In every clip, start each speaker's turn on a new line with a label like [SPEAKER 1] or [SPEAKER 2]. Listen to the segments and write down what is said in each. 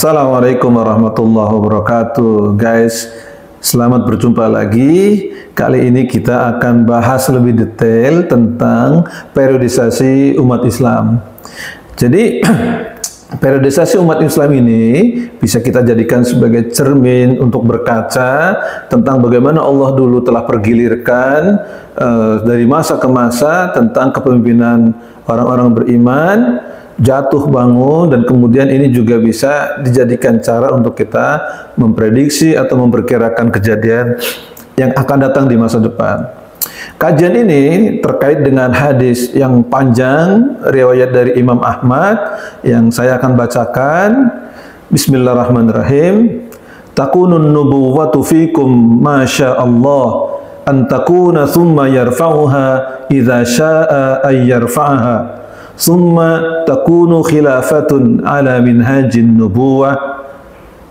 [SPEAKER 1] Assalamualaikum warahmatullahi wabarakatuh. Guys, selamat berjumpa lagi. Kali ini kita akan bahas lebih detail tentang periodisasi umat Islam. Jadi periodisasi umat Islam ini bisa kita jadikan sebagai cermin untuk berkaca tentang bagaimana Allah dulu telah pergilirkan dari masa ke masa tentang kepemimpinan orang-orang beriman, jatuh bangun, dan kemudian ini juga bisa dijadikan cara untuk kita memprediksi atau memperkirakan kejadian yang akan datang di masa depan. Kajian ini terkait dengan hadis yang panjang, riwayat dari Imam Ahmad, yang saya akan bacakan. Bismillahirrahmanirrahim. Takunun nubuwwatu fikum masya Allah, an takuna thumma yarfa'uha idza sya'a ay yarfa'aha. Summa takunu khilafatun ala minhajin nubuwah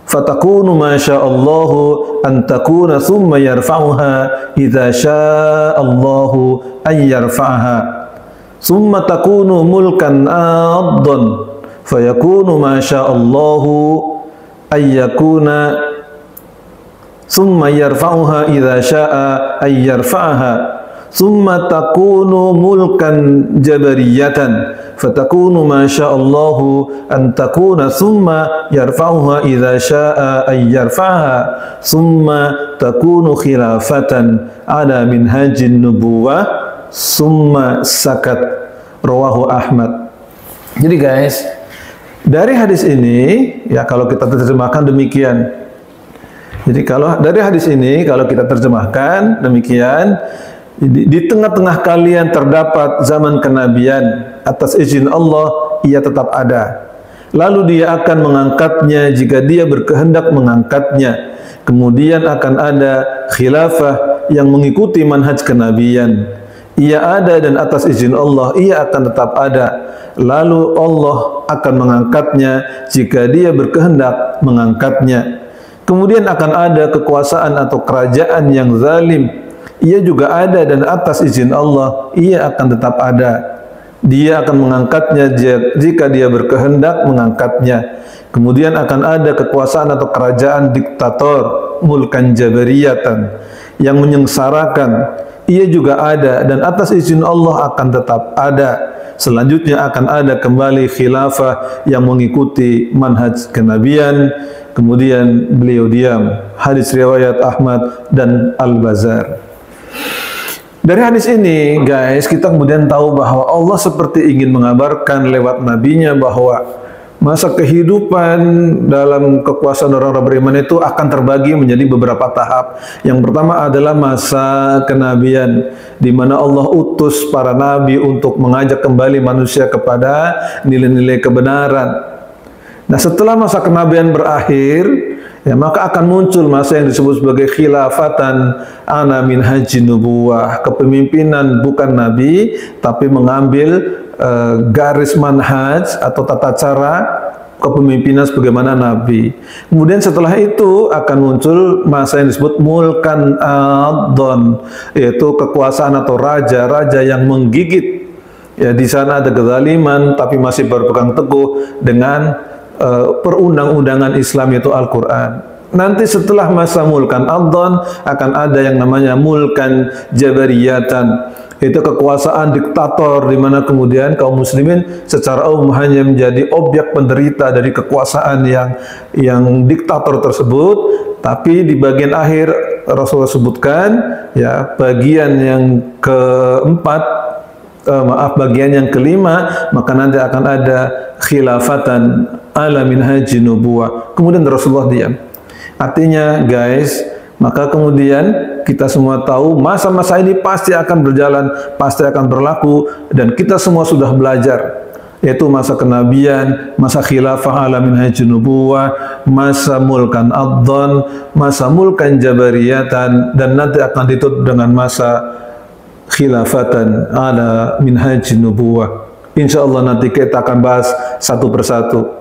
[SPEAKER 1] fatakunu ma sya'allahu an takuna thumma yarfa'uha idza sya'allahu ay yarfa'aha. Summa takunu mulkan addan fayakunu ma sya'allahu ay yakuna summa yarfa'uha idza sya'a ay yarfa'aha. Summa takunu mulkan jabariyatan fatakunu ma sya'allahu an takuna summa yarfa'uha idza sya'a ay yarfa'aha. Summa takunu khilafatan ala minhajin nubuwah. Summa sakat. Rawahu Ahmad. Jadi guys, dari hadis ini, ya kalau kita terjemahkan demikian. Jadi kalau dari hadis ini, kalau kita terjemahkan demikian, di tengah-tengah kalian terdapat zaman kenabian, atas izin Allah ia tetap ada. Lalu dia akan mengangkatnya jika dia berkehendak mengangkatnya. Kemudian akan ada khilafah yang mengikuti manhaj kenabian. Ia ada dan atas izin Allah ia akan tetap ada. Lalu Allah akan mengangkatnya jika dia berkehendak mengangkatnya. Kemudian akan ada kekuasaan atau kerajaan yang zalim. Ia juga ada dan atas izin Allah ia akan tetap ada. Dia akan mengangkatnya jika dia berkehendak mengangkatnya. Kemudian akan ada kekuasaan atau kerajaan diktator, mulkan jabariyatan, yang menyengsarakan. Ia juga ada dan atas izin Allah akan tetap ada. Selanjutnya akan ada kembali khilafah yang mengikuti manhaj kenabian. Kemudian beliau diam. Hadis riwayat Ahmad dan Al-Bazzar. Dari hadis ini, guys, kita kemudian tahu bahwa Allah seperti ingin mengabarkan lewat nabinya bahwa masa kehidupan dalam kekuasaan orang-orang beriman itu akan terbagi menjadi beberapa tahap. Yang pertama adalah masa kenabian, di mana Allah utus para nabi untuk mengajak kembali manusia kepada nilai-nilai kebenaran. Nah, setelah masa kenabian berakhir, ya, maka akan muncul masa yang disebut sebagai khilafatan ana min hajin nubuwah, kepemimpinan bukan nabi tapi mengambil garis manhaj atau tata cara kepemimpinan sebagaimana nabi. Kemudian setelah itu akan muncul masa yang disebut mulkan adon, yaitu kekuasaan atau raja-raja yang menggigit. Ya, di sana ada kezaliman tapi masih berpegang teguh dengan perundang-undangan Islam, yaitu Al-Quran. Nanti setelah masa mulkan adhan akan ada yang namanya mulkan jabariyatan, itu kekuasaan diktator, di mana kemudian kaum muslimin secara umum hanya menjadi objek penderita dari kekuasaan yang diktator tersebut. Tapi di bagian akhir Rasulullah sebutkan, ya, bagian yang keempat, bagian yang kelima, maka nanti akan ada khilafatan ala minhajin nubuwah. Kemudian Rasulullah diam. Artinya, guys, maka kemudian kita semua tahu masa-masa ini pasti akan berjalan, pasti akan berlaku, dan kita semua sudah belajar, yaitu masa kenabian, masa khilafah ala minhajin nubuwah, masa mulkan adhan, masa mulkan jabariyatan, dan nanti akan ditutup dengan masa khilafatan ala minhajin nubuwah. Insya Allah nanti kita akan bahas satu persatu.